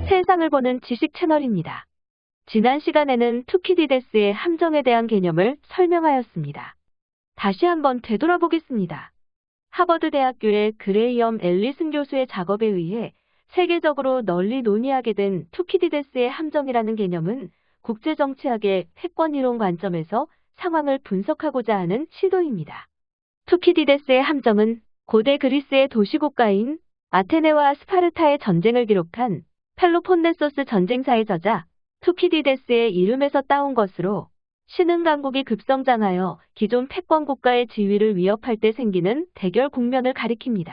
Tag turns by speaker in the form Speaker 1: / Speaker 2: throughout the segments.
Speaker 1: 세상을 보는 지식 채널입니다. 지난 시간에는 투키디데스의 함정에 대한 개념을 설명하였습니다. 다시 한번 되돌아보겠습니다. 하버드 대학교의 그레이엄 앨리슨 교수의 작업에 의해 세계적으로 널리 논의하게 된 투키디데스의 함정이라는 개념은 국제정치학의 패권이론 관점에서 상황을 분석하고자 하는 시도입니다. 투키디데스의 함정은 고대 그리스의 도시국가인 아테네와 스파르타의 전쟁을 기록한 펠로폰네소스 전쟁사의 저자 투키디데스의 이름에서 따온 것으로 신흥 강국이 급성장하여 기존 패권 국가의 지위를 위협할 때 생기는 대결 국면을 가리킵니다.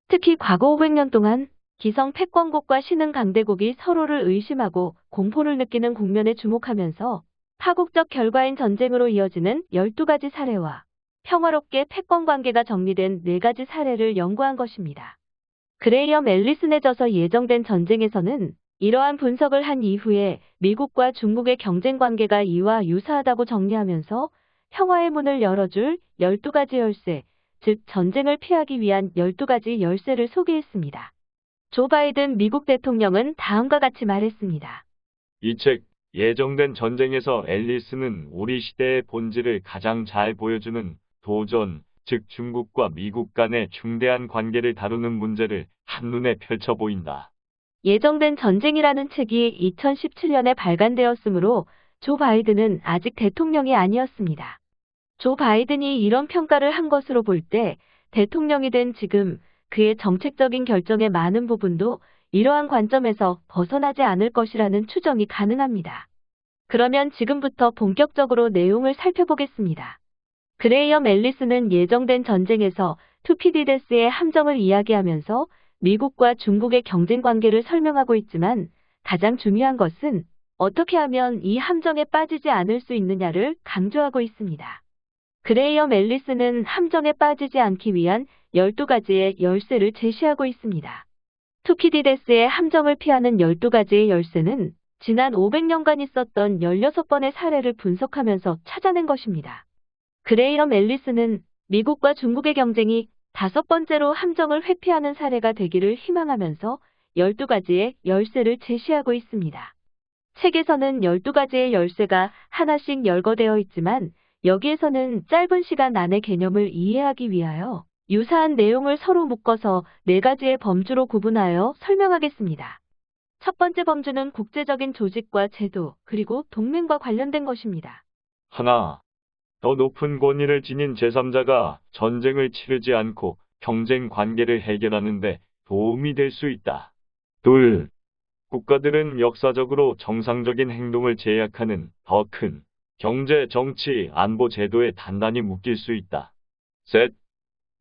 Speaker 1: 특히 과거 500년 동안 기성 패권국과 신흥 강대국이 서로를 의심하고 공포를 느끼는 국면에 주목하면서 파국적 결과인 전쟁으로 이어지는 12가지 사례와 평화롭게 패권 관계가 정리된 4가지 사례를 연구한 것입니다. 그레이엄 앨리슨에 져서 예정된 전쟁에서는 이러한 분석을 한 이후에 미국과 중국의 경쟁 관계가 이와 유사하다고 정리하면서 평화의 문을 열어줄 12가지 열쇠, 즉 전쟁을 피하기 위한 12가지 열쇠를 소개했습니다. 조 바이든 미국 대통령은 다음과 같이 말했습니다.
Speaker 2: 이 책, 예정된 전쟁에서 앨리슨은 우리 시대의 본질을 가장 잘 보여주는 도전, 즉 중국과 미국 간의 중대한 관계를 다루는 문제를 한눈에 펼쳐 보인다.
Speaker 1: 예정된 전쟁이라는 책이 2017년에 발간되었으므로 조 바이든은 아직 대통령이 아니었습니다. 조 바이든이 이런 평가를 한 것으로 볼 때 대통령이 된 지금 그의 정책적인 결정의 많은 부분도 이러한 관점에서 벗어나지 않을 것이라는 추정이 가능합니다. 그러면 지금부터 본격적으로 내용을 살펴보겠습니다. 그레이엄 앨리슨은 예정된 전쟁에서 투키디데스의 함정을 이야기하면서 미국과 중국의 경쟁 관계를 설명하고 있지만 가장 중요한 것은 어떻게 하면 이 함정에 빠지지 않을 수 있느냐를 강조하고 있습니다. 그레이엄 앨리슨은 함정에 빠지지 않기 위한 12가지의 열쇠를 제시하고 있습니다. 투키디데스의 함정을 피하는 12가지의 열쇠는 지난 500년간 있었던 16번의 사례를 분석하면서 찾아낸 것입니다. 그레이엄 앨리슨은 미국과 중국의 경쟁이 5번째로 함정을 회피하는 사례가 되기를 희망하면서 12가지의 열쇠를 제시하고 있습니다. 책에서는 12가지의 열쇠가 하나씩 열거되어 있지만 여기에서는 짧은 시간 안에 개념을 이해하기 위하여 유사한 내용을 서로 묶어서 4가지의 범주로 구분하여 설명하겠습니다. 첫 번째 범주는 국제적인 조직과 제도, 그리고 동맹과 관련된 것입니다.
Speaker 2: 하나, 더 높은 권위를 지닌 제3자가 전쟁을 치르지 않고 경쟁 관계를 해결하는 데 도움이 될 수 있다. 둘, 국가들은 역사적으로 정상적인 행동을 제약하는 더 큰 경제, 정치, 안보 제도에 단단히 묶일 수 있다. 셋,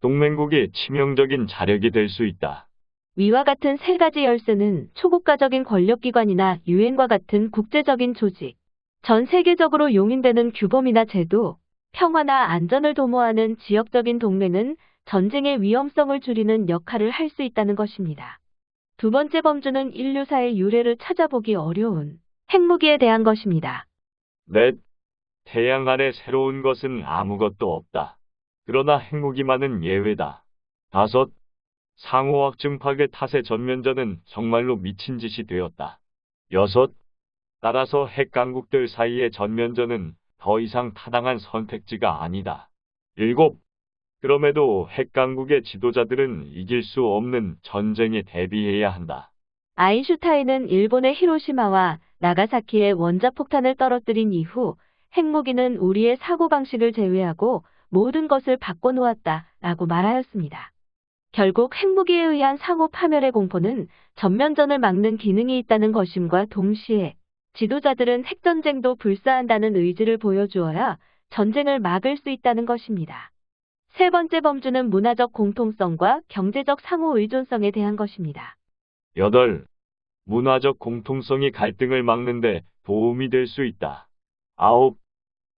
Speaker 2: 동맹국이 치명적인 자력이 될 수 있다.
Speaker 1: 위와 같은 3가지 열쇠는 초국가적인 권력기관이나 유엔과 같은 국제적인 조직, 전 세계적으로 용인되는 규범이나 제도, 평화나 안전을 도모하는 지역적인 동맹은 전쟁의 위험성을 줄이는 역할을 할 수 있다는 것입니다. 두 번째 범주는 인류사의 유래를 찾아보기 어려운 핵무기에 대한 것입니다.
Speaker 2: 넷, 태양 아래 새로운 것은 아무것도 없다. 그러나 핵무기만은 예외다. 다섯, 상호학중 파괴 탓에 전면전은 정말로 미친 짓이 되었다. 여섯, 따라서 핵강국들 사이의 전면전은 더 이상 타당한 선택지가 아니다. 일곱, 그럼에도 핵강국의 지도자들은 이길 수 없는 전쟁에 대비해야 한다.
Speaker 1: 아인슈타인은 일본의 히로시마와 나가사키에 원자폭탄을 떨어뜨린 이후 핵무기는 우리의 사고방식을 제외하고 모든 것을 바꿔놓았다 라고 말하였습니다. 결국 핵무기에 의한 상호 파멸의 공포는 전면전을 막는 기능이 있다는 것임과 동시에 지도자들은 핵전쟁도 불사한다는 의지를 보여주어야 전쟁을 막을 수 있다는 것입니다. 세 번째 범주는 문화적 공통성과 경제적 상호 의존성에 대한 것입니다.
Speaker 2: 여덟, 문화적 공통성이 갈등을 막는 데 도움이 될 수 있다. 아홉,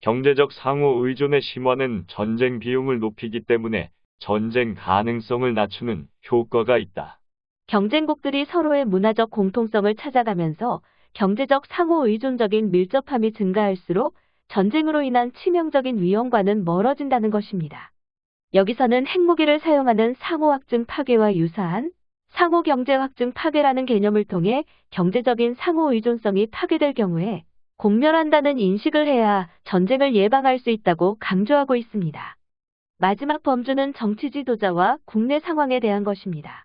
Speaker 2: 경제적 상호 의존의 심화는 전쟁 비용을 높이기 때문에 전쟁 가능성을 낮추는 효과가 있다.
Speaker 1: 경쟁국들이 서로의 문화적 공통성을 찾아가면서 경제적 상호 의존적인 밀접함이 증가할수록 전쟁으로 인한 치명적인 위험과는 멀어진다는 것입니다. 여기서는 핵무기를 사용하는 상호확증 파괴와 유사한 상호경제확증 파괴라는 개념을 통해 경제적인 상호의존성이 파괴될 경우에 공멸한다는 인식을 해야 전쟁을 예방할 수 있다고 강조하고 있습니다. 마지막 범주는 정치 지도자와 국내 상황에 대한 것입니다.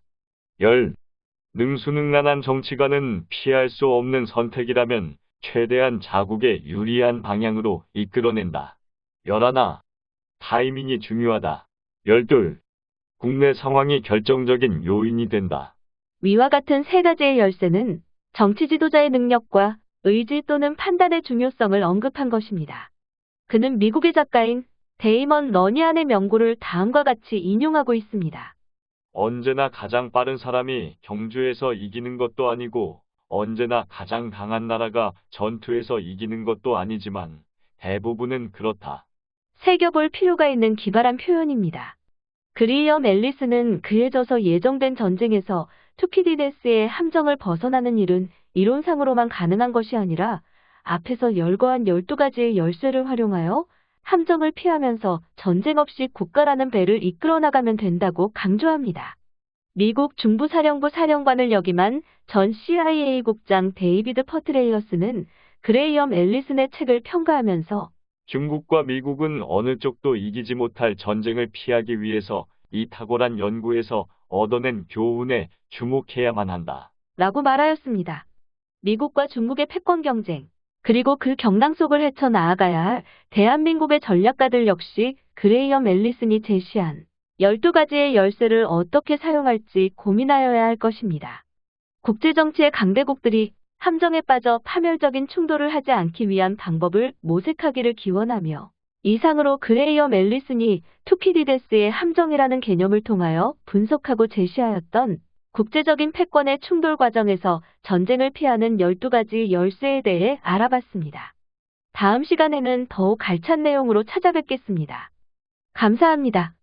Speaker 2: 열. 능수능란한 정치가는 피할 수 없는 선택이라면 최대한 자국에 유리한 방향으로 이끌어낸다. 11. 타이밍이 중요하다. 12. 국내 상황이 결정적인 요인이 된다.
Speaker 1: 위와 같은 세 가지의 열쇠는 정치 지도자의 능력과 의지 또는 판단의 중요성을 언급한 것입니다. 그는 미국의 작가인 데이먼 러니안의 명고를 다음과 같이 인용하고 있습니다.
Speaker 2: 언제나 가장 빠른 사람이 경주에서 이기는 것도 아니고 언제나 가장 강한 나라가 전투에서 이기는 것도 아니지만 대부분은 그렇다.
Speaker 1: 새겨볼 필요가 있는 기발한 표현입니다. 그레이엄 앨리스는 그에 져서 예정된 전쟁에서 투키디데스의 함정을 벗어나는 일은 이론상으로만 가능한 것이 아니라 앞에서 열거한 12가지의 열쇠를 활용하여 함정을 피하면서 전쟁 없이 국가라는 배를 이끌어 나가면 된다고 강조합니다. 미국 중부사령부 사령관을 역임한 전 CIA 국장 데이비드 퍼트레이어스는 그레이엄 앨리슨의 책을 평가하면서
Speaker 2: 중국과 미국은 어느 쪽도 이기지 못할 전쟁을 피하기 위해서 이 탁월한 연구에서 얻어낸 교훈에 주목해야만 한다.
Speaker 1: 라고 말하였습니다. 미국과 중국의 패권 경쟁, 그리고 그 경랑 속을 헤쳐나아가야 할 대한민국의 전략가들 역시 그레이엄 앨리슨이 제시한 12가지의 열쇠를 어떻게 사용할지 고민하여야 할 것입니다. 국제정치의 강대국들이 함정에 빠져 파멸적인 충돌을 하지 않기 위한 방법을 모색하기를 기원하며 이상으로 그레이엄 앨리슨이 투키디데스의 함정이라는 개념을 통하여 분석하고 제시하였던 국제적인 패권의 충돌 과정에서 전쟁을 피하는 12가지 열쇠에 대해 알아봤습니다. 다음 시간에는 더욱 알찬 내용으로 찾아뵙겠습니다. 감사합니다.